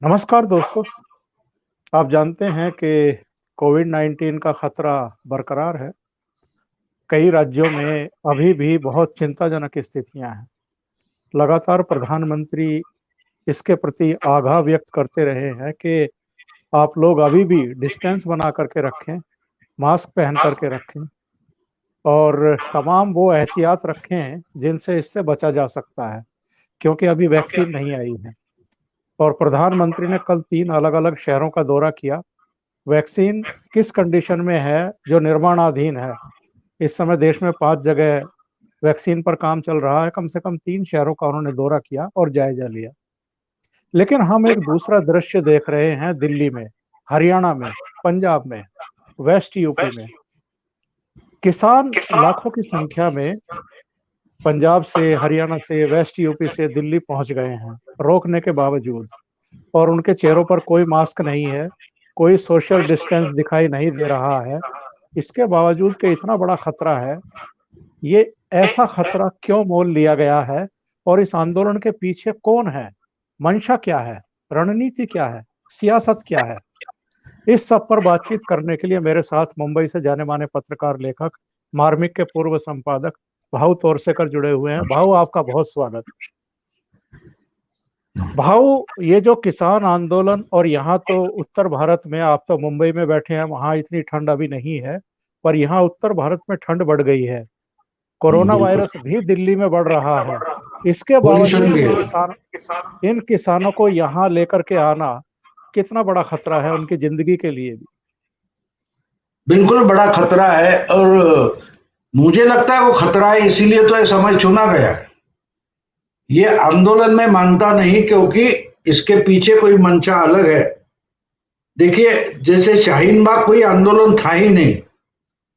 नमस्कार दोस्तों। आप जानते हैं कि कोविड-19 का खतरा बरकरार है। कई राज्यों में अभी भी बहुत चिंताजनक स्थितियां हैं। लगातार प्रधानमंत्री इसके प्रति आगाह व्यक्त करते रहे हैं कि आप लोग अभी भी डिस्टेंस बना करके रखें, मास्क पहन करके रखें और तमाम वो एहतियात रखें जिनसे इससे बचा जा सकता है, क्योंकि अभी वैक्सीन नहीं आई है। और प्रधानमंत्री ने कल 3 अलग-अलग शहरों का दौरा किया। वैक्सीन किस कंडीशन में है, जो निर्माणाधीन है। इस समय देश में 5 जगह वैक्सीन पर काम चल रहा है। कम से कम 3 शहरों का उन्होंने दौरा किया और जायजा लिया। लेकिन हम एक दूसरा दृश्य देख रहे हैं दिल्ली में, हरियाणा में, पंजाब में, वेस्ट यूपी में। किसान लाखों की संख्या में पंजाब से, हरियाणा से, वेस्ट यूपी से दिल्ली पहुंच गए हैं, रोकने के बावजूद। और उनके चेहरों पर कोई मास्क नहीं है, कोई सोशल डिस्टेंस दिखाई नहीं दे रहा है। इसके बावजूद कि इतना बड़ा खतरा है, ये ऐसा खतरा क्यों मोल लिया गया है और इस आंदोलन के पीछे कौन है? मंशा क्या है? रणनीति क्या है? सियासत क्या है? इस सब पर बातचीत करने के लिए मेरे साथ मुंबई से जाने-माने पत्रकार लेखक, मार्मिक के पूर्व संपादक भाऊ तोरसेकर जुड़े हुए हैं। भाऊ, आपका बहुत स्वागत। भाऊ, ये जो किसान आंदोलन और यहाँ तो उत्तर भारत में, आप तो मुंबई में बैठे हैं, वहाँ इतनी ठंड अभी नहीं है, पर यहाँ उत्तर भारत में ठंड बढ़ गई है। कोरोना बिल्कुल। वायरस भी दिल्ली में बढ़ रहा है। इसके पोल्यूशन बावजूद भी है। इन किसानों को यहाँ लेकर के आना कितना बड़ा खतरा है उनकी जिंदगी के लिए भी। बिल्कुल बड़ा खतरा है और मुझे लगता है वो खतरा है इसीलिए तो ये समय चुना गया है। ये आंदोलन में मानता नहीं क्योंकि इसके पीछे कोई मंशा अलग है। देखिए, जैसे शाहीन बाग कोई आंदोलन था ही नहीं,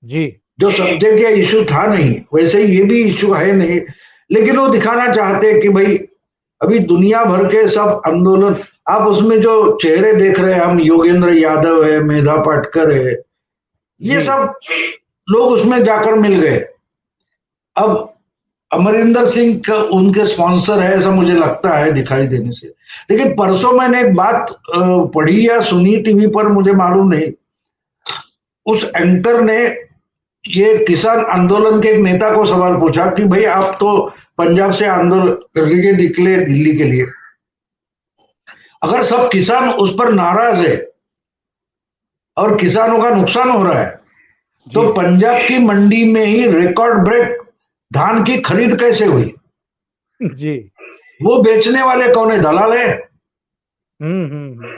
जी जो सब्जेक्ट या इशू था नहीं, वैसे ही ये भी इशू है नहीं। लेकिन वो दिखाना चाहते हैं कि भाई अभी दुनिया भर के सब आंदोलन, आप उसमें जो चेहरे देख रहे हैं, हम योगेंद्र यादव है, मेधा पाटकर है, ये जी सब लोग उसमें जाकर मिल गए। अब अमरिंदर सिंह का उनके स्पॉन्सर है ऐसा मुझे लगता है दिखाई देने से। लेकिन परसों मैंने एक बात पढ़ी या सुनी टीवी पर, मुझे मालूम नहीं, उस एंकर ने ये किसान आंदोलन के एक नेता को सवाल पूछा कि भाई आप तो पंजाब से आंदोलन करके के निकले दिल्ली के लिए, अगर सब किसान उस पर नाराज है और किसानों का नुकसान हो रहा है, जी तो पंजाब की मंडी में ही रिकॉर्ड ब्रेक धान की खरीद कैसे हुई? जी। वो बेचने वाले कौन है? दलाल है। हम्म।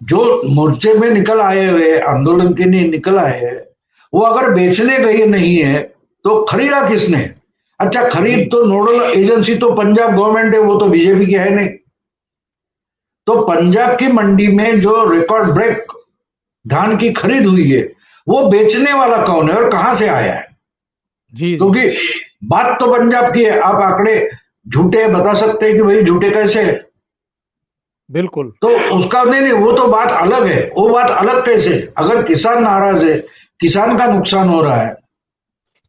जो मोर्चे में निकल आए हुए, आंदोलन के लिए निकल आए हैं, वो अगर बेचने गए नहीं है तो खरीदा किसने? अच्छा, खरीद जी तो नोडल एजेंसी तो पंजाब गवर्नमेंट है, वो तो बीजेपी की है नहीं। तो पंजाब की मंडी में जो रिकॉर्ड ब्रेक धान की खरीद हुई है, वो बेचने वाला कौन है और कहां से आया है? जी जी। क्योंकि बात तो पंजाब की है, आप आंकड़े झूठे बता सकते हैं कि भाई झूठे कैसे है, बिल्कुल। तो उसका नहीं नहीं, वो तो बात अलग है। वो बात अलग कैसे? अगर किसान नाराज है, किसान का नुकसान हो रहा है,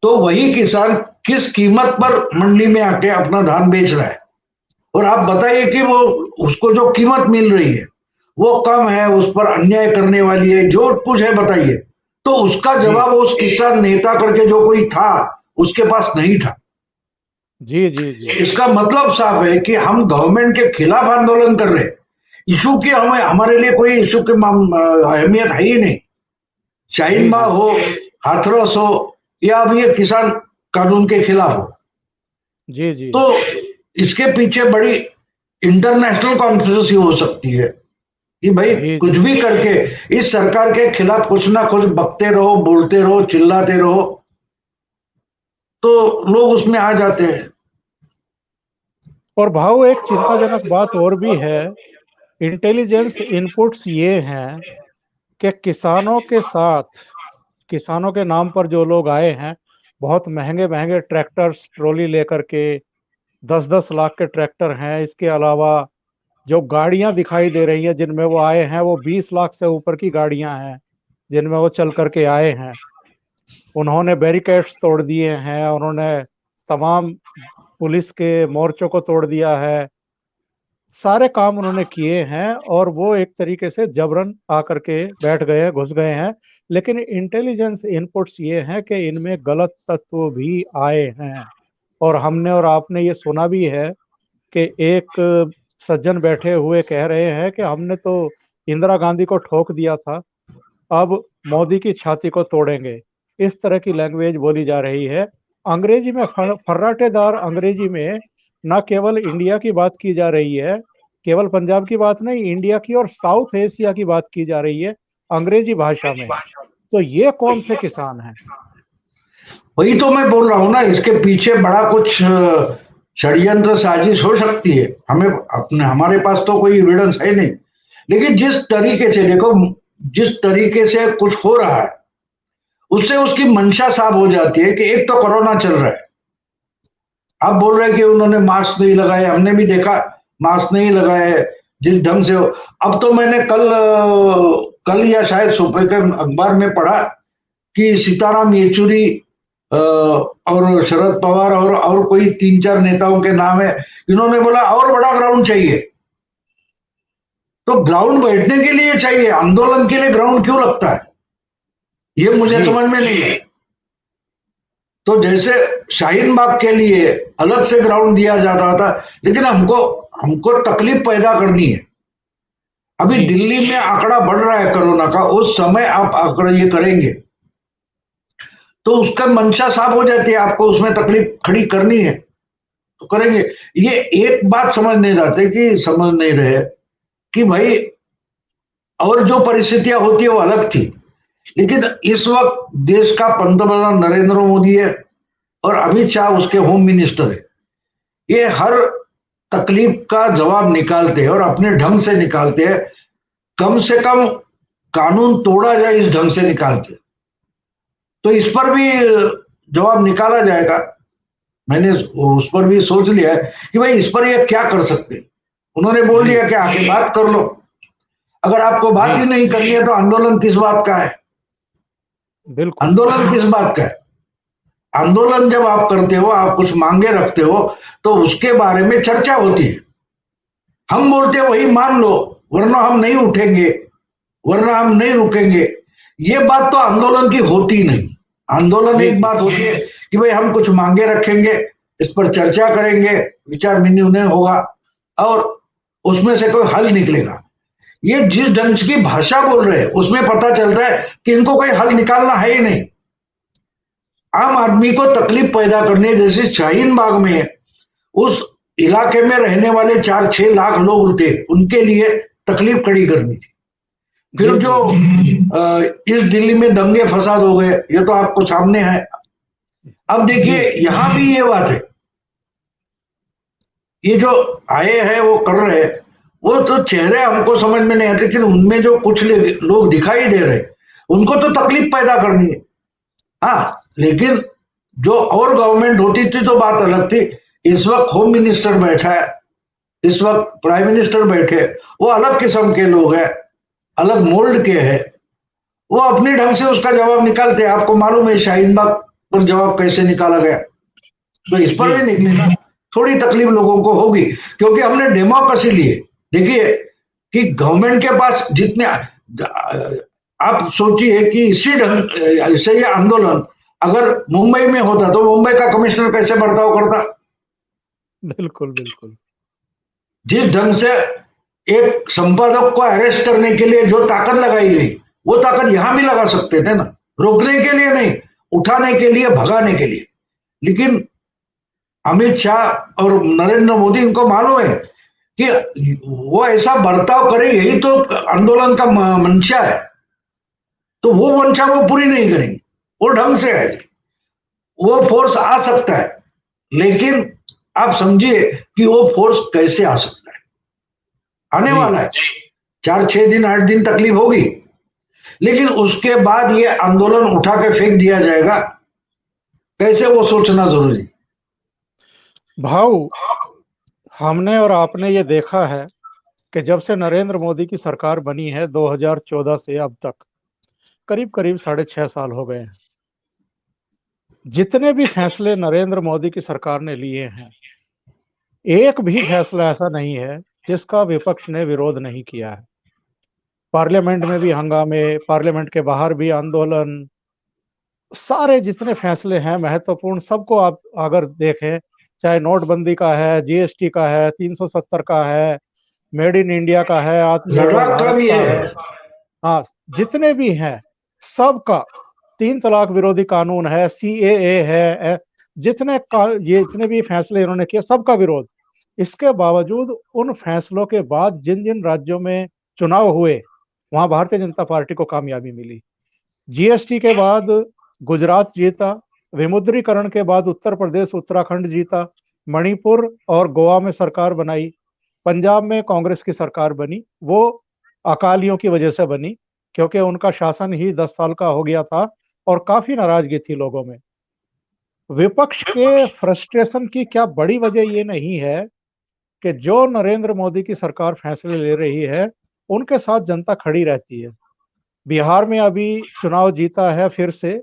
तो वही किसान किस कीमत पर मंडी में आके अपना धान बेच रहा है? और आप बताइए कि वो उसको जो कीमत मिल रही है वो कम है, उस पर अन्याय करने वाली है, जो कुछ है बताइए। तो उसका जी जवाब उस किसान नेता करके जो कोई था उसके पास नहीं था। जी जी जी। इसका मतलब साफ है कि हम गवर्नमेंट के खिलाफ आंदोलन कर रहे हैं। इशू की हमें हमारे लिए कोई इशू की अहमियत है ही नहीं। शाहीन जी बाग जी हो, हाथरस हो, या अब ये किसान कानून के खिलाफ हो, जी जी तो इसके पीछे बड़ी इंटरनेशनल कॉन्फ्रेंस हो सकती है कि भाई जी कुछ जी। भी करके इस सरकार के खिलाफ कुछ ना कुछ बकते रहो, बोलते रहो, चिल्लाते रहो, तो लोग उसमें आ जाते हैं। और भाव, एक चिंताजनक बात और भी है। इंटेलिजेंस इनपुट्स ये हैं कि किसानों के साथ, किसानों के नाम पर जो लोग आए हैं, बहुत महंगे महंगे ट्रैक्टर्स ट्रॉली लेकर के, 10-10 लाख के ट्रैक्टर हैं। इसके अलावा जो गाड़ियां दिखाई दे रही हैं जिनमें वो आए हैं, वो 20 लाख से ऊपर की गाड़ियां हैं जिनमें वो चल करके आए हैं। उन्होंने बैरिकेड्स तोड़ दिए हैं, उन्होंने तमाम पुलिस के मोर्चों को तोड़ दिया है। सारे काम उन्होंने किए हैं और वो एक तरीके से जबरन आकर के बैठ गए हैं, घुस गए हैं। लेकिन इंटेलिजेंस इनपुट्स ये हैं कि इनमें गलत तत्व भी आए हैं। और हमने और आपने ये सुना भी है कि एक सज्जन बैठे हुए कह रहे हैं कि हमने तो इंदिरा गांधी को ठोक दिया था, अब मोदी की छाती को तोड़ेंगे। इस तरह की लैंग्वेज बोली जा रही है। अंग्रेजी में फर्राटेदार अंग्रेजी में न केवल इंडिया की बात की जा रही है, केवल पंजाब की बात नहीं, इंडिया की और साउथ एशिया की बात की जा रही है अंग्रेजी भाषा में। तो ये कौन से किसान हैं? वही तो मैं बोल रहा हूं ना, इसके पीछे बड़ा कुछ षड्यंत्र साजिश हो सकती है। हमें अपने हमारे पास तो कोई एविडेंस है नहीं, लेकिन जिस तरीके से देखो, जिस तरीके से कुछ हो रहा है उससे उसकी मंशा साफ हो जाती है कि एक तो कोरोना चल रहा है। आप बोल रहे हैं कि उन्होंने मास्क नहीं लगाए, हमने भी देखा मास्क नहीं लगाए जिस ढंग से हो। अब तो मैंने कल या शायद सुबह के अखबार में पढ़ा कि सीताराम येचुरी और शरद पवार और कोई 3-4 नेताओं के नाम है, इन्होंने बोला और बड़ा ग्राउंड चाहिए। तो ग्राउंड बैठने के लिए चाहिए, आंदोलन के लिए ग्राउंड क्यों लगता है, ये मुझे जी समझ में नहीं है। तो जैसे शाहीन बाग के लिए अलग से ग्राउंड दिया जा रहा था, लेकिन हमको हमको तकलीफ पैदा करनी है। अभी जी दिल्ली में आंकड़ा बढ़ रहा है कोरोना का, उस समय आप आंकड़ा ये करेंगे तो उसका मंशा साफ हो जाती है, आपको उसमें तकलीफ खड़ी करनी है तो करेंगे। ये एक बात समझ नहीं रहे कि भाई, और जो परिस्थितियां होती है वो अलग थी, लेकिन इस वक्त देश का पंतप्रधान नरेंद्र मोदी है और अमित शाह उसके होम मिनिस्टर है। ये हर तकलीफ का जवाब निकालते हैं और अपने ढंग से निकालते हैं। कम से कम कानून तोड़ा जाए इस ढंग से निकालते हैं। तो इस पर भी जवाब निकाला जाएगा। मैंने उस पर भी सोच लिया है कि भाई इस पर ये क्या कर सकते हैं। उन्होंने बोल जी दिया कि आके बात कर लो। अगर आपको बात जी ही नहीं करनी है तो आंदोलन किस बात का है? बिल्कुल। आंदोलन किस बात का है? आंदोलन जब आप करते हो, आप कुछ मांगे रखते हो, तो उसके बारे में चर्चा होती है। हम बोलते हैं वही मान लो, वरना हम नहीं उठेंगे, वरना हम नहीं रुकेंगे। ये बात तो आंदोलन की होती नहीं। आंदोलन जी एक जी बात होती है कि भाई हम कुछ मांगे रखेंगे, इस पर चर्चा करेंगे, विचार विनिमय होगा और उसमें से कोई हल निकलेगा। ये जिस ढंग की भाषा बोल रहे हैं उसमें पता चलता है कि इनको कोई हल निकालना है ही नहीं। आम आदमी को तकलीफ पैदा करने, जैसे शाहीन बाग में उस इलाके में रहने वाले 4-6 लाख लोग थे, उनके लिए तकलीफ खड़ी करनी थी। फिर जी जो जी इस दिल्ली में दंगे फसाद हो गए, ये तो आपको सामने है। अब जी देखिए यहां भी ये बात है, ये जो आए हैं वो कर रहे हैं, वो तो चेहरे हमको समझ में नहीं आते, लेकिन उनमें जो कुछ लोग दिखाई दे रहे, उनको तो तकलीफ पैदा करनी है। हाँ, लेकिन जो और गवर्नमेंट होती थी तो बात अलग थी। इस वक्त होम मिनिस्टर बैठा है, इस वक्त प्राइम मिनिस्टर बैठे, वो अलग किस्म के लोग हैं, अलग मोल्ड के हैं। वो अपने ढंग से उसका जवाब निकालते हैं। आपको मालूम है शाहीन बाग पर जवाब कैसे निकाला गया, तो इस पर जी भी निकलेगा। थोड़ी तकलीफ लोगों को होगी क्योंकि हमने डेमोक्रेसी ली है। देखिए कि गवर्नमेंट के पास जितने, आप सोचिए कि इसी ढंग ऐसे ही आंदोलन अगर मुंबई में होता तो मुंबई का कमिश्नर कैसे बर्ताव करता? बिल्कुल बिल्कुल। जिस ढंग से एक संपादक को अरेस्ट करने के लिए जो ताकत लगाई गई, वो ताकत यहां भी लगा सकते थे ना, रोकने के लिए नहीं, उठाने के लिए, भगाने के लिए। लेकिन अमित शाह और नरेंद्र मोदी, इनको मालूम है कि वो ऐसा बर्ताव करे, यही तो आंदोलन का मंशा है। तो वो मंशा वो पूरी नहीं करेंगे, वो ढंग से है। वो फोर्स आ सकता है, लेकिन आप समझिए कि वो फोर्स कैसे आ सकता है। आने जी वाला है 4-6 दिन 8 दिन तकलीफ होगी, लेकिन उसके बाद ये आंदोलन उठा के फेंक दिया जाएगा, कैसे, वो सोचना जरूरी है। भाव, हमने और आपने ये देखा है कि जब से नरेंद्र मोदी की सरकार बनी है 2014 से अब तक करीब करीब 6.5 साल हो गए हैं। जितने भी फैसले नरेंद्र मोदी की सरकार ने लिए हैं, एक भी फैसला ऐसा नहीं है जिसका विपक्ष ने विरोध नहीं किया है। पार्लियामेंट में भी हंगामे, पार्लियामेंट के बाहर भी आंदोलन, सारे जितने फैसले हैं महत्वपूर्ण, सबको आप अगर देखें, चाहे नोटबंदी का है, जीएसटी का है, 370 का है, मेड इन इंडिया का है, आत्मनिर्भर लद्दाख का भारत भी का है। है, हाँ, जितने भी हैं सबका, 3 तलाक विरोधी कानून है, सीएए है, ये जितने भी फैसले इन्होंने किए सबका विरोध। इसके बावजूद उन फैसलों के बाद जिन जिन राज्यों में चुनाव हुए वहां भारतीय जनता पार्टी को कामयाबी मिली। जीएसटी के बाद गुजरात जीता, विमुद्रीकरण के बाद उत्तर प्रदेश उत्तराखंड जीता, मणिपुर और गोवा में सरकार बनाई, पंजाब में कांग्रेस की सरकार बनी। वो अकालियों की वजह से बनी, क्योंकि उनका शासन ही 10 साल का हो गया था और काफी नाराजगी थी लोगों में। विपक्ष के फ्रस्ट्रेशन की क्या बड़ी वजह ये नहीं है कि जो नरेंद्र मोदी की सरकार फैसले ले रही है उनके साथ जनता खड़ी रहती है। बिहार में अभी चुनाव जीता है फिर से,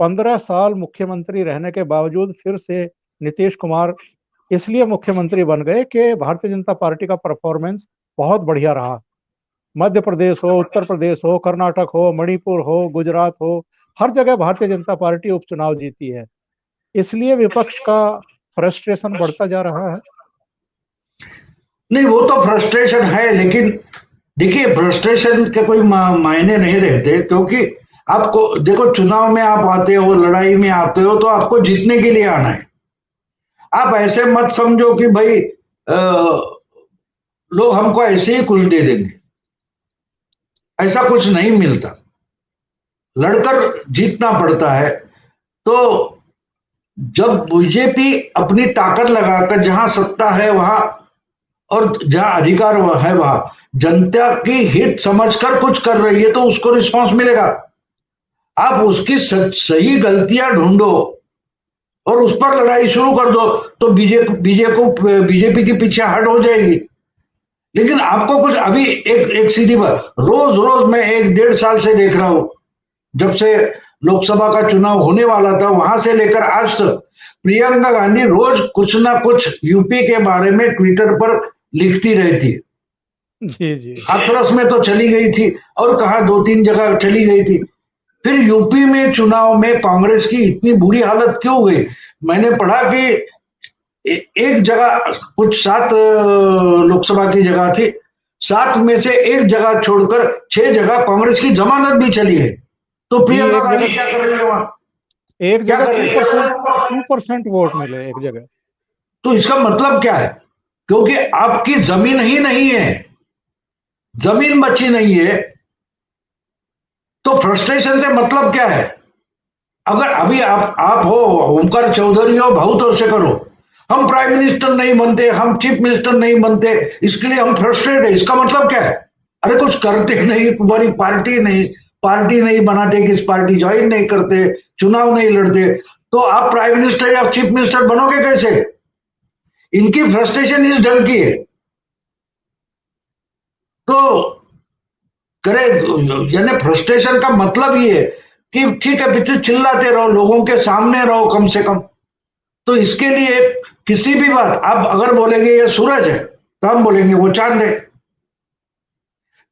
15 साल मुख्यमंत्री रहने के बावजूद फिर से नीतीश कुमार इसलिए मुख्यमंत्री बन गए कि भारतीय जनता पार्टी का परफॉर्मेंस बहुत बढ़िया रहा। मध्य प्रदेश हो, उत्तर प्रदेश हो, कर्नाटक हो, मणिपुर हो, गुजरात हो, हर जगह भारतीय जनता पार्टी उपचुनाव जीती है। इसलिए विपक्ष का फ्रस्ट्रेशन बढ़ता जा रहा है। नहीं, वो तो फ्रस्ट्रेशन है, लेकिन देखिए फ्रस्ट्रेशन के कोई मायने नहीं रहते, क्योंकि आपको देखो, चुनाव में आप आते हो, लड़ाई में आते हो तो आपको जीतने के लिए आना है। आप ऐसे मत समझो कि भाई लोग हमको ऐसे ही कुछ दे देंगे, ऐसा कुछ नहीं मिलता, लड़कर जीतना पड़ता है। तो जब बीजेपी अपनी ताकत लगाकर जहां सत्ता है वहां, और जहां अधिकार है वहां जनता की हित समझकर कुछ कर रही है, तो उसको रिस्पांस मिलेगा। आप उसकी सही गलतियां ढूंढो और उस पर लड़ाई शुरू कर दो, तो बीजेपी के पीछे हट हो जाएगी। लेकिन आपको कुछ अभी एक एक सीधी बात, रोज रोज मैं 1-1.5 साल से देख रहा हूं, जब से लोकसभा का चुनाव होने वाला था वहां से लेकर आज तक प्रियंका गांधी रोज कुछ ना कुछ यूपी के बारे में ट्विटर पर लिखती रहती है। जी जी। हाथरस में तो चली गई थी, और कहा 2-3 जगह चली गई थी। फिर यूपी में चुनाव में कांग्रेस की इतनी बुरी हालत क्यों हो गई? मैंने पढ़ा कि एक जगह, कुछ 7 लोकसभा की जगह थी, 7 में से एक जगह छोड़कर 6 जगह कांग्रेस की जमानत भी चली है। तो जी, प्रियंका एक गांधी जगह, क्या कर रही है वहां? एक क्या जगह कर रही है? 2% वोट मिले एक जगह। तो इसका मतलब क्या है? क्योंकि आपकी जमीन ही नहीं है, जमीन बची नहीं है, तो फ्रस्ट्रेशन से मतलब क्या है? अगर अभी आप हो, ओमकार चौधरी हो, बहुत और से करो, हम प्राइम मिनिस्टर नहीं बनते, हम चीफ मिनिस्टर नहीं बनते, इसके लिए हम फ्रस्ट्रेट है, इसका मतलब क्या है? अरे कुछ करते नहीं, तुम्हारी पार्टी नहीं बनाते, किस पार्टी ज्वाइन नहीं करते, चुनाव नहीं लड़ते, तो आप प्राइम मिनिस्टर या चीफ मिनिस्टर बनोगे कैसे? इनकी फ्रस्ट्रेशन इस ढंग की है। तो करे, यानी फ्रस्ट्रेशन का मतलब ये है कि ठीक है, पीछे चिल्लाते रहो, लोगों के सामने रहो कम से कम। तो इसके लिए किसी भी बात, आप अगर बोलेंगे ये सूरज है, तो हम बोलेंगे वो चांद है।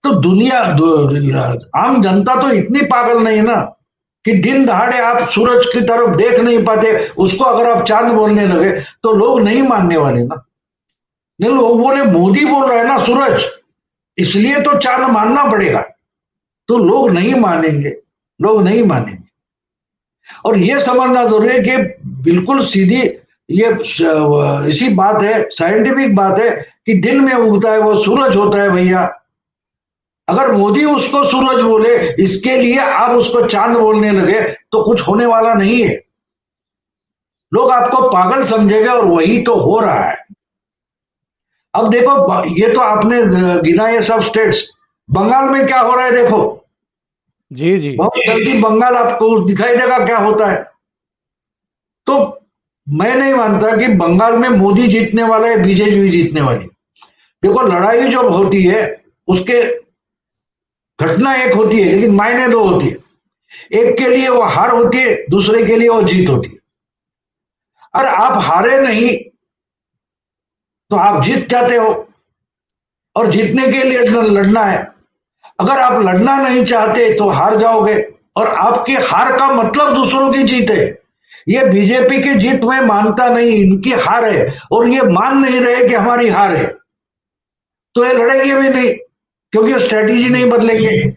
तो आम जनता तो इतनी पागल नहीं ना कि दिन दहाड़े आप सूरज की तरफ देख नहीं पाते, उसको अगर आप चांद बोलने लगे तो लोग नहीं मानने वाले ना। नहीं, लोग बोले मोदी बोल रहा है ना सूरज, इसलिए तो चांद मानना पड़ेगा। तो लोग नहीं मानेंगे, लोग नहीं मानेंगे। और यह समझना जरूरी है कि बिल्कुल सीधी ये इसी बात है, साइंटिफिक बात है कि दिन में उगता है वो सूरज होता है भैया। अगर मोदी उसको सूरज बोले, इसके लिए आप उसको चांद बोलने लगे, तो कुछ होने वाला नहीं है। लोग आपको पागल समझेंगे, और वही तो हो रहा है। अब देखो, ये तो आपने गिना ये सब स्टेट्स, बंगाल में क्या हो रहा है देखो। जी जी। बहुत जल्दी बंगाल आपको दिखाई देगा क्या होता है। तो मैं नहीं मानता कि बंगाल में मोदी जीतने वाला है, बीजेपी जीतने वाली। देखो, लड़ाई जो होती है उसके घटना एक होती है, लेकिन मायने दो होती है। एक के लिए वो हार होती है, दूसरे के लिए वो जीत होती है। और आप हारे नहीं तो आप जीत जाते हो। और जीतने के लिए लड़ना है। अगर आप लड़ना नहीं चाहते तो हार जाओगे, और आपकी हार का मतलब दूसरों की जीत है। ये बीजेपी की जीत में मानता नहीं, इनकी हार है, और ये मान नहीं रहे कि हमारी हार है, तो ये लड़ेंगे भी नहीं, क्योंकि स्ट्रेटेजी नहीं बदलेंगे।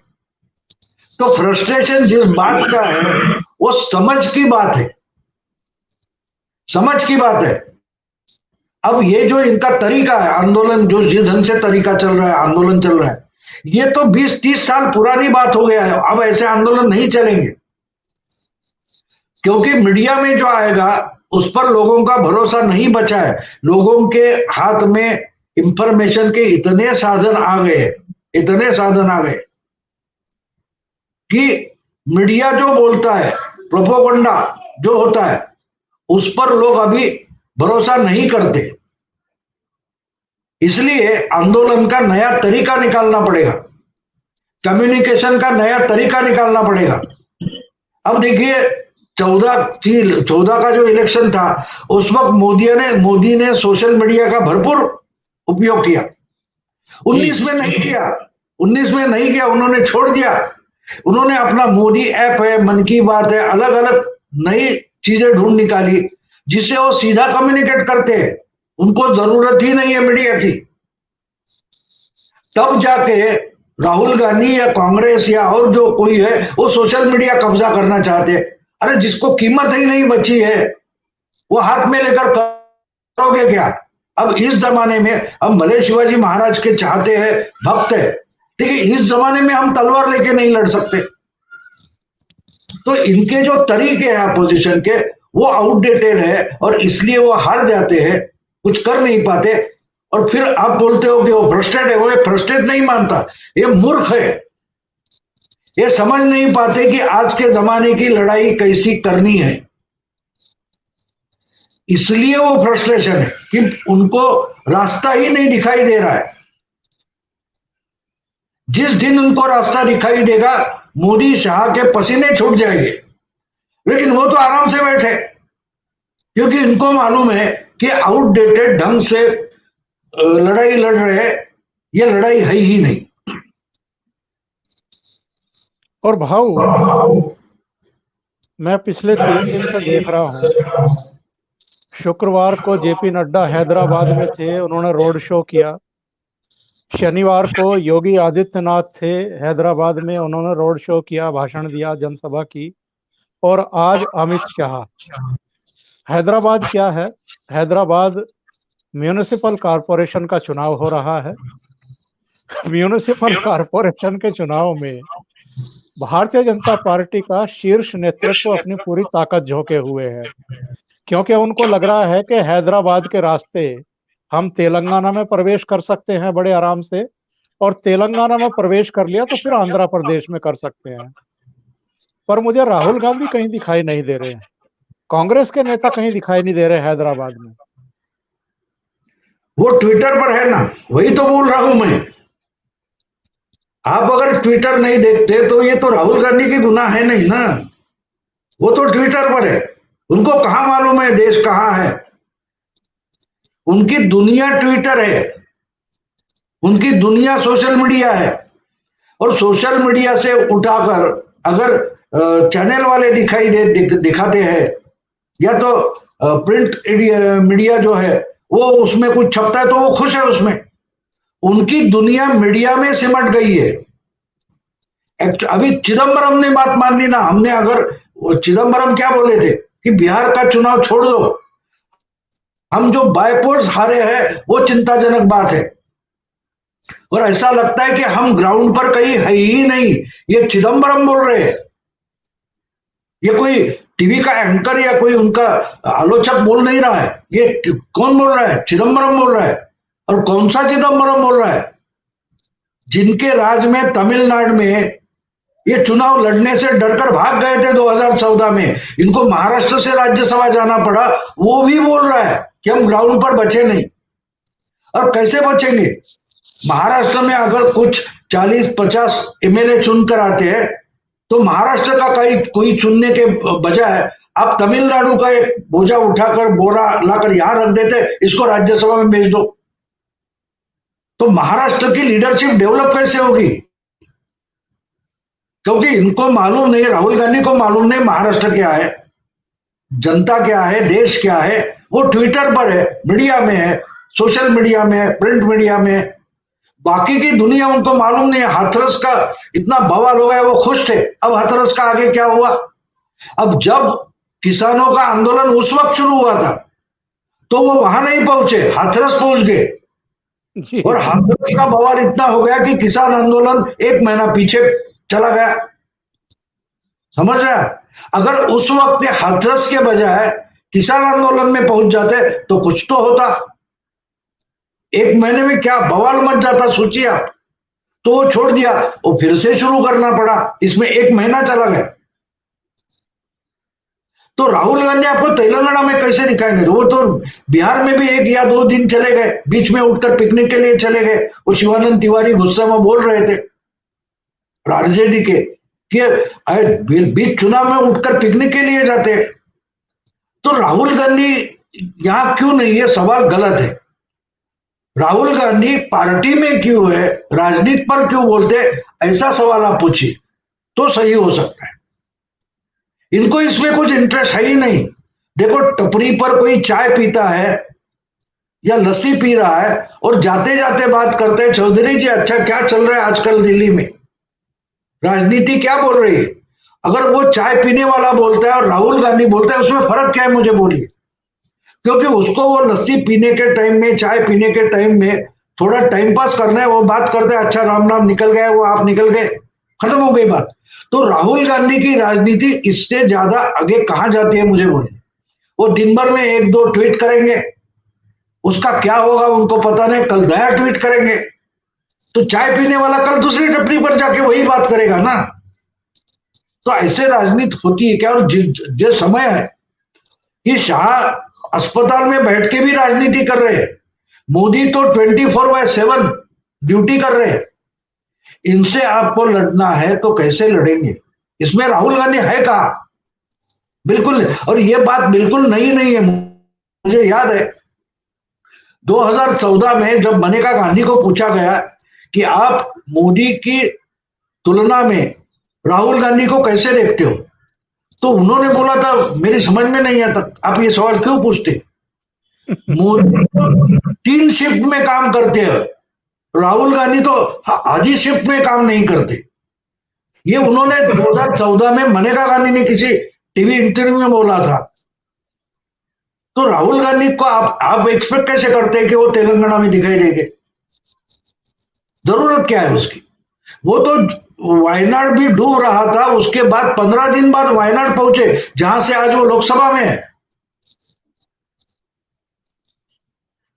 तो फ्रस्ट्रेशन जिस बात का है वो समझ की बात है, समझ की बात है। अब ये जो इनका तरीका है आंदोलन, जो जिस ढंग से तरीका चल रहा है, आंदोलन चल रहा है, ये तो 20-30 साल पुरानी बात हो गया है। अब ऐसे आंदोलन नहीं चलेंगे, क्योंकि मीडिया में जो आएगा उस पर लोगों का भरोसा नहीं बचा है। लोगों के हाथ में इंफॉर्मेशन के इतने साधन आ गए, इतने साधन आ गए कि मीडिया जो बोलता है, प्रोपोगंडा जो होता है, उस पर लोग अभी भरोसा नहीं करते। इसलिए आंदोलन का नया तरीका निकालना पड़ेगा, कम्युनिकेशन का नया तरीका निकालना पड़ेगा। अब देखिए 14 का जो इलेक्शन था, उस वक्त मोदी ने सोशल मीडिया का भरपूर उपयोग किया। 19 में नहीं किया, 19 में नहीं किया, उन्होंने छोड़ दिया। उन्होंने अपना मोदी ऐप है, मन की बात है, अलग अलग नई चीजें ढूंढ निकाली जिससे वो सीधा कम्युनिकेट करते हैं, उनको जरूरत ही नहीं है मीडिया की। तब जाके राहुल गांधी या कांग्रेस या और जो कोई है वो सोशल मीडिया कब्जा करना चाहते हैं। अरे जिसको कीमत ही नहीं बची है वो हाथ में लेकर करोगे क्या? अब इस जमाने में हम भले शिवाजी महाराज के चाहते हैं, भक्त है, लेकिन इस जमाने में हम तलवार लेके नहीं लड़ सकते। तो इनके जो तरीके हैं अपोजिशन के वो आउटडेटेड है, और इसलिए वो हार जाते हैं, कुछ कर नहीं पाते। और फिर आप बोलते हो कि वो फ्रस्ट्रेट है, वो फ्रस्ट्रेट नहीं मानता, ये मूर्ख है। ये समझ नहीं पाते कि आज के जमाने की लड़ाई कैसी करनी है। इसलिए वो फ्रस्ट्रेशन है कि उनको रास्ता ही नहीं दिखाई दे रहा है। जिस दिन उनको रास्ता दिखाई देगा, मोदी शाह के पसीने छूट जाएंगे। लेकिन वो तो आराम से बैठे, क्योंकि इनको मालूम है कि आउटडेटेड ढंग से लड़ाई लड़ रहे हैं, ये लड़ाई है ही नहीं। और भाऊ, मैं पिछले 3 दिन से देख रहा हूँ, शुक्रवार को जेपी नड्डा हैदराबाद में थे, उन्होंने रोड शो किया। शनिवार को योगी आदित्यनाथ थे हैदराबाद में, उन्होंने रोड शो किया, भाषण दिया, जनसभा की। और आज अमित शाह। हैदराबाद क्या है? हैदराबाद म्यूनिसिपल कॉरपोरेशन का चुनाव हो रहा है। म्यूनिसिपल कॉरपोरेशन के चुनाव में भारतीय जनता पार्टी का शीर्ष नेतृत्व अपनी पूरी ताकत झोंके हुए है, क्योंकि उनको लग रहा है कि हैदराबाद के रास्ते हम तेलंगाना में प्रवेश कर सकते हैं बड़े आराम से, और तेलंगाना में प्रवेश कर लिया तो फिर आंध्र प्रदेश में कर सकते हैं। पर मुझे राहुल गांधी कहीं दिखाई नहीं दे रहे हैं, कांग्रेस के नेता कहीं दिखाई नहीं दे रहे हैदराबाद में। वो ट्विटर पर है ना, वही तो बोल रहा हूं मैं। आप अगर ट्विटर नहीं देखते तो ये तो राहुल गांधी की गुनाह है नहीं ना, वो तो ट्विटर पर है। उनको कहां मालूम है देश कहां है? उनकी दुनिया ट्विटर है, उनकी दुनिया सोशल मीडिया है। और सोशल मीडिया से उठाकर अगर चैनल वाले दिखाते हैं, या तो प्रिंट मीडिया जो है वो उसमें कुछ छपता है तो वो खुश है उसमें। उनकी दुनिया मीडिया में सिमट गई है। अभी चिदम्बरम ने बात मान ली ना, हमने अगर चिदम्बरम क्या बोले थे कि बिहार का चुनाव छोड़ दो, हम जो बायपोर्स हारे हैं वो चिंताजनक बात है। और ऐसा लगता है कि हम ग्राउंड पर कहीं है ही नहीं, ये चिदम्बरम बोल रहे हैं। ये कोई टीवी का एंकर या कोई उनका आलोचक बोल नहीं रहा है, ये कौन बोल रहा है? चिदम्बरम बोल रहा है। और कौन सा चिदम्बरम बोल रहा है? जिनके राज में तमिलनाडु में ये चुनाव लड़ने से डरकर भाग गए थे 2014 में, इनको महाराष्ट्र से राज्यसभा जाना पड़ा, वो भी बोल रहा है कि हम ग्राउंड पर बचे नहीं। और कैसे बचेंगे? महाराष्ट्र में अगर कुछ 40-50 एमएलए चुनकर आते हैं तो महाराष्ट्र का कोई चुनने के बजाय आप तमिलनाडु का एक बोझा उठाकर बोरा लाकर यहां रख देते, इसको राज्यसभा में भेज दो। तो महाराष्ट्र की लीडरशिप डेवलप कैसे होगी? क्योंकि इनको मालूम नहीं, राहुल गांधी को मालूम नहीं महाराष्ट्र क्या है, जनता क्या है, देश क्या है। वो ट्विटर पर है, मीडिया में है, सोशल मीडिया में है, प्रिंट मीडिया में है। बाकी की दुनिया उनको मालूम नहीं है। हाथरस का इतना बवाल हो गया, वो खुश थे। अब हाथरस का आगे क्या हुआ? अब जब किसानों का आंदोलन उस वक्त शुरू हुआ था तो वो वहां नहीं पहुंचे, हाथरस पहुंच गए। जी और जी हाथरस का बवाल इतना हो गया कि किसान आंदोलन 1 महीना पीछे चला गया। समझ रहे हैं? अगर उस वक्त ये हाथरस के बजाय किसान आंदोलन में पहुंच जाते तो कुछ तो होता। 1 महीने में क्या बवाल मच जाता, सोचिए आप। तो वो छोड़ दिया, वो फिर से शुरू करना पड़ा, इसमें 1 महीना चला गया। तो राहुल गांधी आपको तेलंगाना में कैसे दिखाएंगे? वो तो बिहार में भी 1 या 2 दिन चले गए, बीच में उठकर पिकनिक के लिए चले गए। वो शिवानंद तिवारी गुस्से में बोल रहे थे आरजेडी के कि बीच चुनाव में उठकर पिकनिक के लिए जाते हैं। तो राहुल गांधी यहां क्यों नहीं, ये सवाल गलत है। राहुल गांधी पार्टी में क्यों है, राजनीति पर क्यों बोलते, ऐसा सवाल आप पूछिए तो सही हो सकता है। इनको इसमें कुछ इंटरेस्ट है ही नहीं। देखो, टपरी पर कोई चाय पीता है या लस्सी पी रहा है और जाते जाते बात करते हैं, चौधरी जी अच्छा क्या चल रहा है आजकल दिल्ली में, राजनीति क्या बोल रही है। अगर वो चाय पीने वाला बोलता है और राहुल गांधी बोलता है, उसमें फर्क क्या है मुझे बोलिए। क्योंकि उसको वो लस्सी पीने के टाइम में, चाय पीने के टाइम में थोड़ा टाइम पास करना है, वो बात करते हैं, अच्छा राम राम निकल गए, वो आप निकल गए, खत्म हो गई बात। तो राहुल गांधी की राजनीति इससे ज्यादा आगे कहां जाती है मुझे बोलिए। वो दिन भर में 1-2 ट्वीट करेंगे, उसका क्या होगा उनको पता नहीं, कल नया ट्वीट करेंगे। तो चाय पीने वाला कल दूसरी टपरी पर जाके वही बात करेगा ना। तो ऐसे राजनीति होती है क्या? और जो समय है कि शाह अस्पताल में बैठ के भी राजनीति कर रहे हैं, मोदी तो 24/7 ड्यूटी कर रहे हैं। इनसे आपको लड़ना है तो कैसे लड़ेंगे? इसमें राहुल गांधी है कहा? बिल्कुल नहीं। और ये बात बिल्कुल नई नहीं है। मुझे याद है 2014 में जब मनेका गांधी को पूछा गया कि आप मोदी की तुलना में राहुल गांधी को कैसे देखते हो, तो उन्होंने बोला था मेरी समझ में नहीं आता आप ये सवाल क्यों पूछते। मोदी 3 शिफ्ट में काम करते हैं, राहुल गांधी तो आधी शिफ्ट में काम नहीं करते। ये उन्होंने 2014 में मनेका गांधी ने किसी टीवी इंटरव्यू में बोला था। तो राहुल गांधी को आप एक्सपेक्ट कैसे करते हैं कि वो तेलंगाना में दिखाई देंगे? जरूरत क्या है उसकी? वो तो वायनाड भी डूब रहा था, उसके बाद 15 दिन बाद वायनाड पहुंचे, जहां से आज वो लोकसभा में है।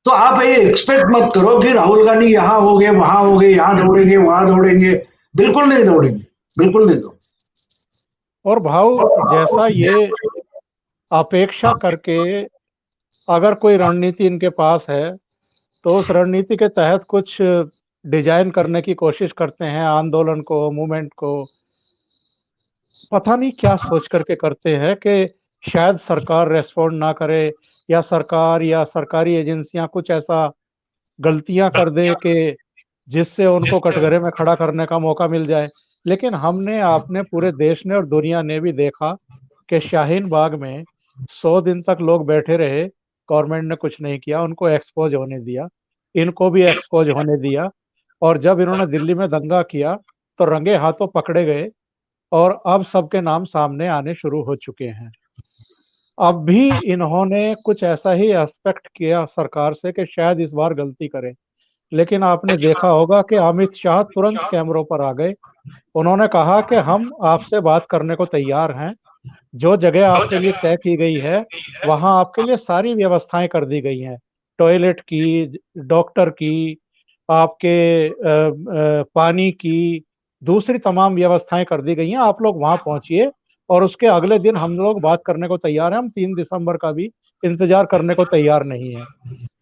तो आप ये एक्सपेक्ट मत करो कि राहुल गांधी यहां हो गए, वहां हो गए, यहां दौड़ेंगे, वहां दौड़ेंगे। बिल्कुल नहीं दौड़ेंगे, बिल्कुल नहीं दौड़ेंगे। और भाव जैसा ये अपेक्षा करके अगर कोई रणनीति इनके पास है तो उस रणनीति के तहत कुछ डिजाइन करने की कोशिश करते हैं, आंदोलन को, मूवमेंट को। पता नहीं क्या सोच करके करते हैं कि शायद सरकार रेस्पॉन्ड ना करे, या सरकार या सरकारी एजेंसियां कुछ ऐसा गलतियां कर दे कि जिससे उनको कटघरे में खड़ा करने का मौका मिल जाए। लेकिन हमने, आपने, पूरे देश ने और दुनिया ने भी देखा कि शाहीन बाग में 100 दिन तक लोग बैठे रहे, गवर्नमेंट ने कुछ नहीं किया, उनको एक्सपोज होने दिया, इनको भी एक्सपोज होने दिया। और जब इन्होंने दिल्ली में दंगा किया तो रंगे हाथों पकड़े गए, और अब सबके नाम सामने आने शुरू हो चुके हैं। अब भी इन्होंने कुछ ऐसा ही एक्सपेक्ट किया सरकार से कि शायद इस बार गलती करें। लेकिन आपने देखा होगा कि अमित शाह तुरंत कैमरों पर आ गए। उन्होंने कहा कि हम आपसे बात करने को तैयार हैं, जो जगह आपके लिए तय की गई है वहां आपके लिए सारी व्यवस्थाएं कर दी गई हैं, टॉयलेट की, डॉक्टर की, आपके पानी की, दूसरी तमाम व्यवस्थाएं कर दी गई हैं, आप लोग वहां पहुंचिए। और उसके अगले दिन हम लोग बात करने को तैयार हैं, हम 3 दिसंबर का भी इंतजार करने को तैयार नहीं है।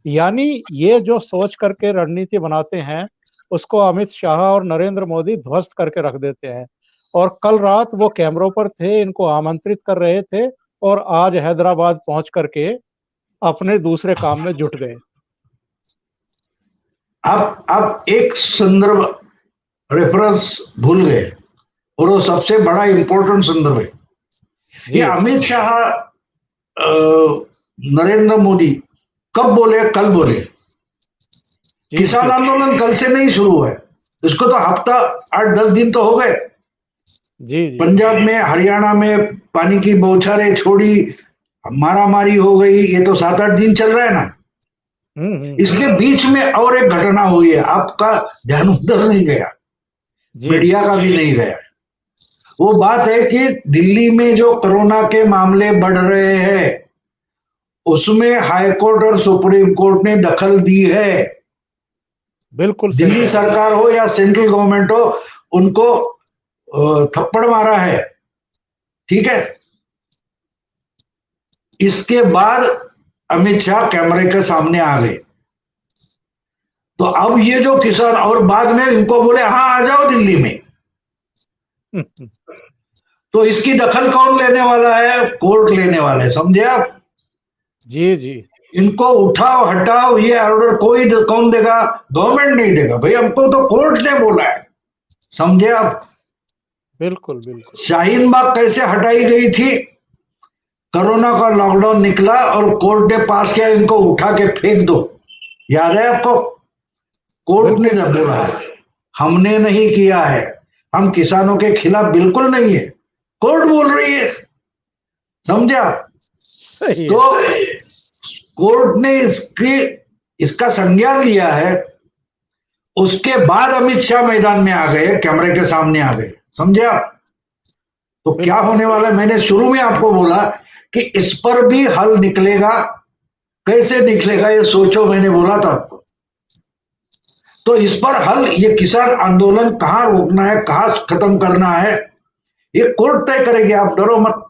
यानी ये जो सोच करके रणनीति बनाते हैं उसको अमित शाह और नरेंद्र मोदी ध्वस्त करके रख देते हैं। और कल रात वो कैमरों पर थे, इनको आमंत्रित कर रहे थे, और आज हैदराबाद पहुंच करके अपने दूसरे काम में जुट गए। आप एक संदर्भ रेफरेंस भूल गए, और वो सबसे बड़ा इंपॉर्टेंट संदर्भ है। ये अमित शाह नरेंद्र मोदी कब बोले? कल बोले। किसान आंदोलन कल से नहीं शुरू हुआ है, इसको तो हफ्ता 8-10 दिन तो हो गए। पंजाब में, हरियाणा में पानी की बौछारें छोड़ी, मारामारी हो गई, ये तो 7-8 दिन चल रहा है ना। इसके बीच में और एक घटना हुई है, आपका ध्यान उधर नहीं गया, मीडिया का भी नहीं गया। वो बात है कि दिल्ली में जो कोरोना के मामले बढ़ रहे हैं, उसमें हाई कोर्ट और सुप्रीम कोर्ट ने दखल दी है। बिल्कुल, दिल्ली सरकार हो या सेंट्रल गवर्नमेंट हो, उनको थप्पड़ मारा है, ठीक है। इसके बाद अमित शाह कैमरे के सामने आ गए। तो अब ये जो किसान, और बाद में इनको बोले हाँ आ जाओ दिल्ली में, तो इसकी दखल कौन लेने वाला है? कोर्ट लेने वाला है, समझे आप? जी। इनको उठाओ हटाओ ये ऑर्डर कोई कौन देगा? गवर्नमेंट नहीं देगा भाई, हमको तो कोर्ट ने बोला है, समझे आप? बिल्कुल। शाहीन बाग कैसे हटाई गई थी? कोरोना का लॉकडाउन निकला और कोर्ट ने पास किया, इनको उठा के फेंक दो, याद है आपको? कोर्ट ने जब बोला है, हमने नहीं किया है, हम किसानों के खिलाफ बिल्कुल नहीं है, कोर्ट बोल रही है, समझा? सही तो कोर्ट ने इसका संज्ञान लिया है। उसके बाद अमित शाह मैदान में आ गए, कैमरे के सामने आ गए, समझे आप? तो क्या होने वाला है? मैंने शुरू में आपको बोला कि इस पर भी हल निकलेगा। कैसे निकलेगा ये सोचो, मैंने बोला था आपको। तो इस पर हल, ये किसान आंदोलन कहां रोकना है, कहां खत्म करना है, ये कोर्ट तय करेगी। आप डरो मत,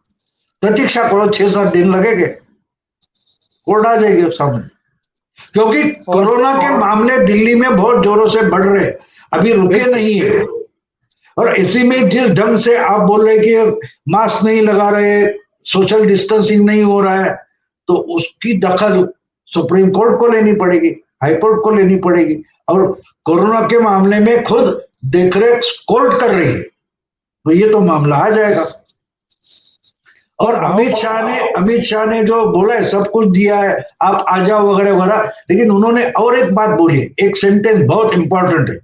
प्रतीक्षा करो, 6-7 दिन लगेंगे, कोर्ट आ जाएगी सामने। क्योंकि कोरोना के मामले दिल्ली में बहुत जोरों से बढ़ रहे, अभी रुके नहीं है। और इसी में जिस ढंग से आप बोल रहे कि मास्क नहीं लगा रहे, सोशल डिस्टेंसिंग नहीं हो रहा है, तो उसकी दखल सुप्रीम कोर्ट को लेनी पड़ेगी, हाई कोर्ट को लेनी पड़ेगी। और कोरोना के मामले में खुद देखरेख कोर्ट कर रही है, तो ये तो मामला आ जाएगा। और अमित शाह ने जो बोला है, सब कुछ दिया है, आप आ जाओ वगैरह वगैरह, लेकिन उन्होंने और एक बात बोली है, एक सेंटेंस बहुत इंपॉर्टेंट है,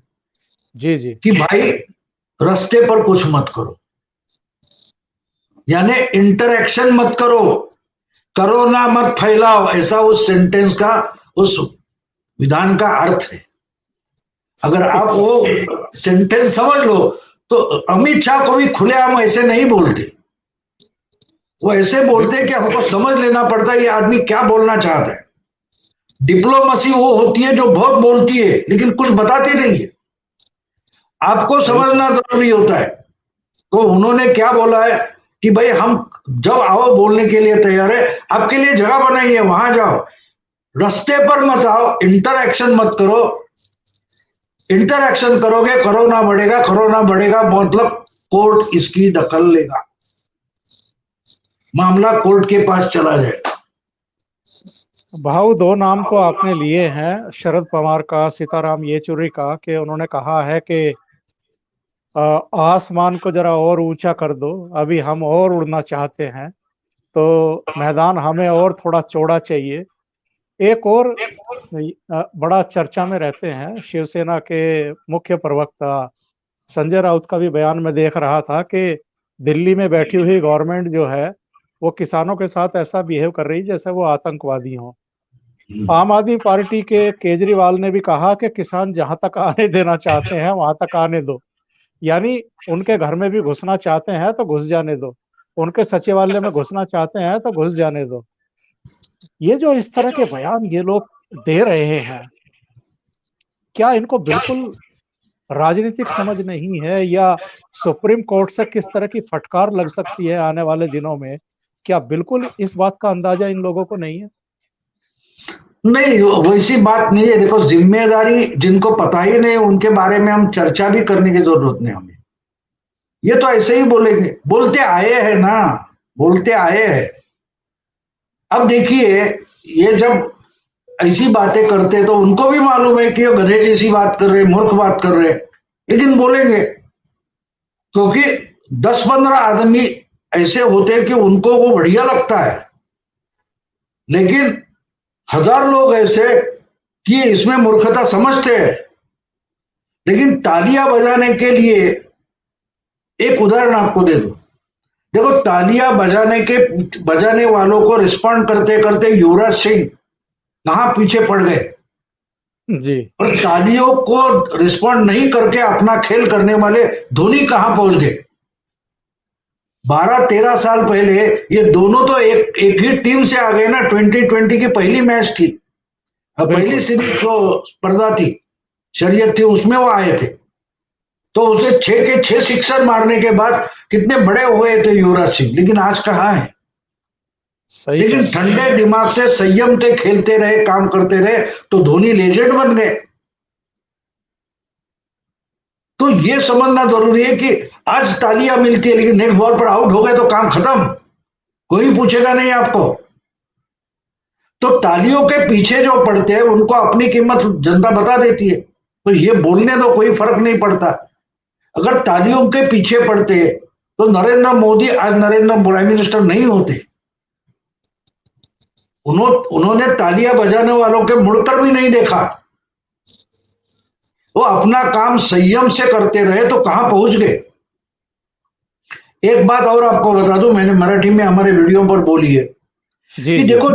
जी कि भाई रास्ते पर कुछ मत करो, यानी इंटरैक्शन मत करो, कोरोना मत फैलाओ, ऐसा उस सेंटेंस का, उस विधान का अर्थ है। अगर आप वो सेंटेंस समझ लो, तो अमित शाह को भी खुलेआम ऐसे नहीं बोलते, वो ऐसे बोलते हैं कि हमको समझ लेना पड़ता है ये आदमी क्या बोलना चाहता है। डिप्लोमेसी वो होती है जो बहुत बोलती है लेकिन कुछ बताती नहीं है, आपको समझना जरूरी होता है। तो उन्होंने क्या बोला है कि भाई हम जब आओ बोलने के लिए तैयार है, आपके लिए जगह बनाई है, वहां जाओ, रास्ते पर मत आओ, इंटरैक्शन मत करो। इंटरैक्शन करोगे कोरोना बढ़ेगा, कोरोना बढ़ेगा मतलब कोर्ट इसकी दखल लेगा, मामला कोर्ट के पास चला जाएगा। भाऊ, 2 नाम तो आपने लिए हैं, शरद पवार का, सीताराम येचुरी का, कि उन्होंने कहा है कि आसमान को जरा और ऊंचा कर दो, अभी हम और उड़ना चाहते हैं, तो मैदान हमें और थोड़ा चौड़ा चाहिए। एक और बड़ा चर्चा में रहते हैं, शिवसेना के मुख्य प्रवक्ता संजय राउत का भी बयान में देख रहा था कि दिल्ली में बैठी हुई गवर्नमेंट जो है, वो किसानों के साथ ऐसा बिहेव कर रही जैसे वो आतंकवादी हों। आम आदमी पार्टी के केजरीवाल ने भी कहा कि किसान जहां तक आने देना चाहते हैं वहां तक आने दो, यानी उनके घर में भी घुसना चाहते हैं तो घुस जाने दो, उनके सचिवालय में घुसना चाहते हैं तो घुस जाने दो। ये जो इस तरह के बयान ये लोग दे रहे हैं, क्या इनको बिल्कुल राजनीतिक समझ नहीं है, या सुप्रीम कोर्ट से किस तरह की फटकार लग सकती है आने वाले दिनों में, क्या बिल्कुल इस बात का अंदाजा इन लोगों को नहीं है? नहीं, वैसी बात नहीं है। देखो, जिम्मेदारी जिनको पता ही नहीं उनके बारे में हम चर्चा भी करने की जरूरत नहीं हमें। ये तो ऐसे ही बोलेंगे, बोलते आए हैं ना, बोलते आए हैं। अब देखिए, ये जब ऐसी बातें करते तो उनको भी मालूम है कि ये गधे जैसी बात कर रहे, मूर्ख बात कर रहे, लेकिन बोलेंगे क्योंकि 10-15 आदमी ऐसे होते हैं कि उनको वो बढ़िया लगता है, लेकिन 1000 लोग ऐसे कि इसमें मूर्खता समझते हैं। लेकिन तालियां बजाने के लिए एक उदाहरण आपको दे दूं। देखो, तालियां बजाने वालों को रिस्पॉन्ड करते करते युवराज सिंह कहां पीछे पड़ गए, जी। और तालियों को रिस्पॉन्ड नहीं करके अपना खेल करने वाले धोनी कहां पहुंच गए। 12-13 साल पहले ये दोनों तो एक ही टीम से आ गए ना। 2020 की पहली मैच थी, पहली बिल्कुल। सीरीज जो स्पर्धा थी, शरीयत थी, उसमें वो आए थे। तो उसे 6 के 6 सिक्सर मारने के बाद कितने बड़े हो गए थे युवराज सिंह, लेकिन आज कहाँ है। सही कह लेकिन रहे ठंडे दिमाग से संयम से खेलते रहे, काम करते रहे, तो धोनी लेजेंड बन गए। तो ये समझना जरूरी है कि आज तालियां मिलती है, लेकिन नेक्स्ट बॉल पर आउट हो गए तो काम खत्म, कोई पूछेगा नहीं आपको। तो तालियों के पीछे जो पड़ते हैं उनको अपनी कीमत जनता बता देती है, तो ये बोलने दो, कोई फर्क नहीं पड़ता। अगर तालियों के पीछे पड़ते तो नरेंद्र मोदी आज नरेंद्र प्राइम मिनिस्टर नहीं होते। उन्होंने तालियां बजाने वालों के मुड़कर भी नहीं देखा, वो अपना काम संयम से करते रहे तो कहां पहुंच गए। एक बात और आपको बता दूं, मैंने मराठी में हमारे वीडियो पर बोली है जी कि जी। देखो,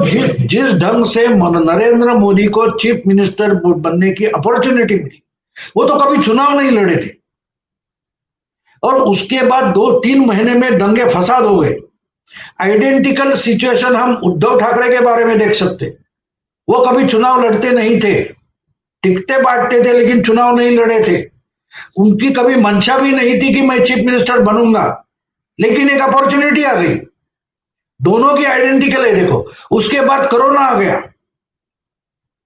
जिस ढंग से नरेंद्र मोदी को चीफ मिनिस्टर बनने की अपॉर्चुनिटी मिली, वो तो कभी चुनाव नहीं लड़े थे, और उसके बाद 2-3 महीने में दंगे फसाद हो गए। आइडेंटिकल सिचुएशन हम उद्धव ठाकरे के बारे में देख सकते। वो कभी चुनाव लड़ते नहीं थे, टिकटें बांटते थे, लेकिन चुनाव नहीं लड़े थे। उनकी कभी मंशा भी नहीं थी कि मैं चीफ मिनिस्टर बनूंगा, लेकिन एक अपॉर्चुनिटी आ गई। दोनों की आइडेंटिकल है, देखो। उसके बाद कोरोना आ गया,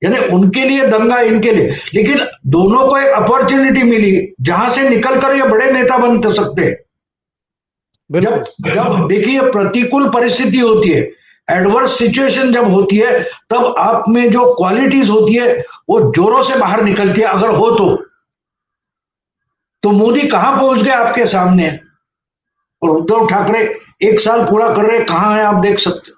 यानी उनके लिए दंगा, इनके लिए, लेकिन दोनों को एक अपॉर्चुनिटी मिली जहां से निकलकर ये बड़े नेता बन सकते हैं। जब बिल्कुल। जब देखिए, प्रतिकूल परिस्थिति होती है, एडवर्स सिचुएशन जब होती है, तब आप में जो क्वालिटीज होती है वो जोरों से बाहर निकलती है, अगर हो तो मोदी कहां पहुंच गए आपके सामने, और उद्धव ठाकरे 1 साल पूरा कर रहे, कहां है आप देख सकते हो।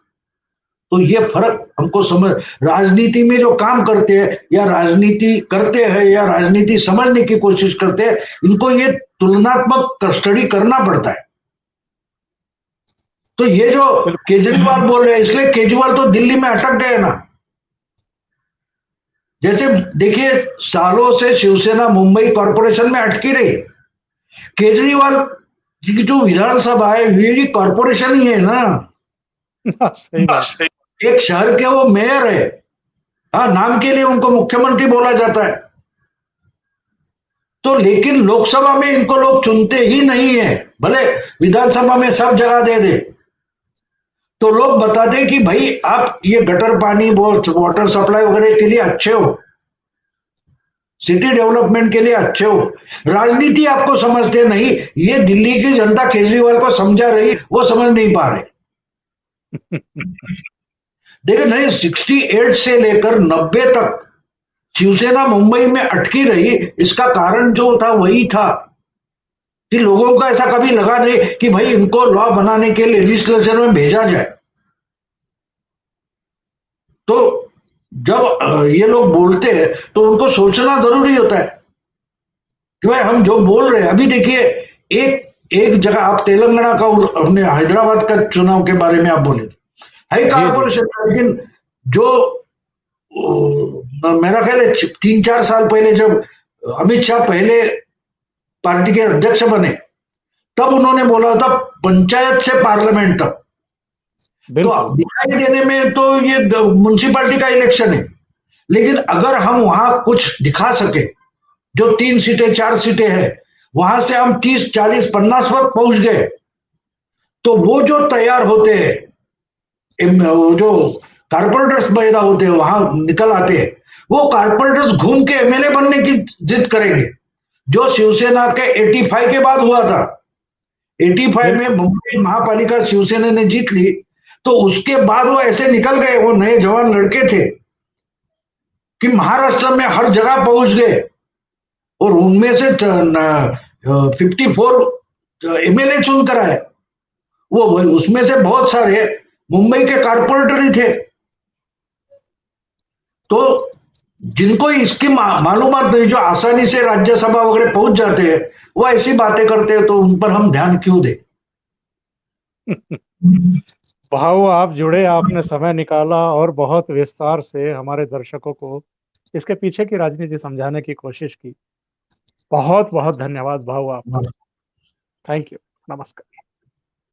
तो ये फर्क हमको समझ, राजनीति में जो काम करते हैं या राजनीति करते हैं या राजनीति समझने की कोशिश करते हैं, इनको ये तुलनात्मक स्टडी करना पड़ता है। तो ये जो बिल्कुल। केजरीवाल बोल रहे हैं, इसलिए केजरीवाल तो दिल्ली में अटक गए ना। जैसे देखिए, सालों से शिवसेना मुंबई कॉरपोरेशन में अटकी रही। केजरीवाल जी की जो विधानसभा है ये भी कॉरपोरेशन ही है ना। सही बात। एक शहर के वो मेयर है, हाँ, नाम के लिए उनको मुख्यमंत्री बोला जाता है। तो लेकिन लोकसभा में इनको लोग चुनते ही नहीं है, भले विधानसभा में सब जगह दे दे। तो लोग बता दें कि भाई आप ये गटर पानी, वाटर सप्लाई वगैरह के लिए अच्छे हो, सिटी डेवलपमेंट के लिए अच्छे हो, राजनीति आपको समझते नहीं। ये दिल्ली की जनता केजरीवाल को समझा रही, वो समझ नहीं पा रहे। देखिए, नहीं, 68 से लेकर 90 तक शिवसेना मुंबई में अटकी रही। इसका कारण जो था वही था कि लोगों को ऐसा कभी लगा नहीं कि भाई इनको लॉ बनाने के लिए लेजिस्लेचर में भेजा जाए। तो जब ये लोग बोलते हैं तो उनको सोचना जरूरी होता है कि भाई हम जो बोल रहे हैं। अभी देखिए, एक एक जगह आप तेलंगाना का, अपने हैदराबाद का चुनाव के बारे में आप बोले थे, हाई जी जी। कॉर्पोरेशन, लेकिन जो मेरा ख्याल है 3-4 साल पहले जब अमित शाह पहले पार्टी के अध्यक्ष बने, तब उन्होंने बोला था पंचायत से पार्लियामेंट तक। तो बिल्कुल। अब दिखाई देने में तो ये म्युनिसिपैलिटी का इलेक्शन है, लेकिन अगर हम वहां कुछ दिखा सके, जो 3 सीटें 4 सीटें हैं, वहां से हम 30, 40, 50 पर पहुंच गए, तो वो जो तैयार होते हैं, वो जो कारपोरेटर्स पैदा होते हैं, वहां निकल आते हैं, वो कारपोरेटर्स घूम के एमएलए बनने की जिद करेंगे, जो शिवसेना के 85 के बाद हुआ था। 85 में बिल्कुल। मुंबई महापालिका शिवसेना ने जीत ली, तो उसके बाद वो ऐसे निकल गए, वो नए जवान लड़के थे, कि महाराष्ट्र में हर जगह पहुंच गए और उनमें से 54 एमएलए चुनकर आए। वो उसमें से बहुत सारे मुंबई के कारपोरेटर ही थे। तो जिनको इसकी मालूमात नहीं, जो आसानी से राज्यसभा वगैरह पहुंच जाते हैं, वो ऐसी बातें करते हैं, तो उन पर हम ध्यान क्यों दें? भाऊ, आप जुड़े, आपने समय निकाला और बहुत विस्तार से हमारे दर्शकों को इसके पीछे की राजनीति समझाने की कोशिश की। बहुत बहुत धन्यवाद भाऊ आपका। Thank you. नमस्कार।